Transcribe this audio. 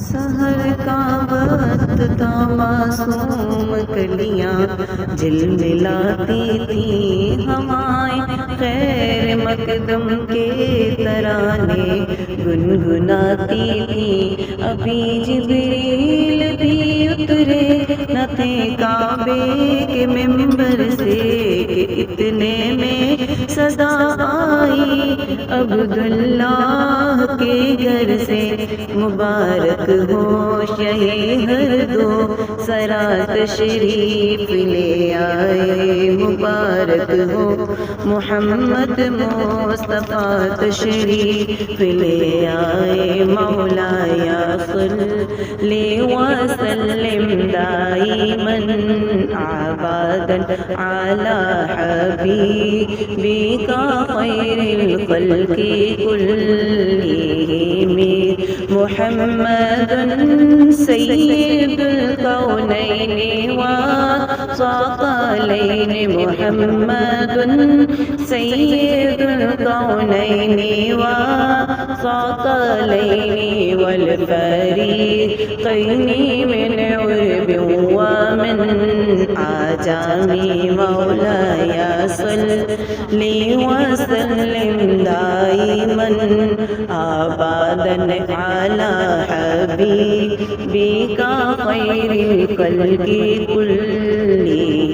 सहर का वक्त था, मासूम कलियां झिलमिलाती थी, हवाएं खैर मकदम के तराने गुनगुनाती थी। अभी जिब्रील भी उतरे न थे काबे के मिंबर से कि इतने में सदा आई अब्दुल्लाह के घर से। मुबारक हो शहे हर दो सरा तशरीफ ले आए, मुबारक हो मोहम्मद मुस्तफ़ा तशरीफ ले आए। मौलाया सल्ली व सल्लिम दाइमन अबादन अला हबीबिका खैरिल खल्क़ि कुल्लिहिम मुहम्मदुन सय्यिदुल कौनैनि व सक़लैनि, मुहम्मदुन सय्यिदुल कौनैनि व सक़लैनि वल फरीक़ैनि मिन उर्बिन व मिन आजामी। मौलाया सल्ली व सल्लिम दाइमन अबादन अला हबीबिका खैरिल खल्क़ि कुल्लिहिम।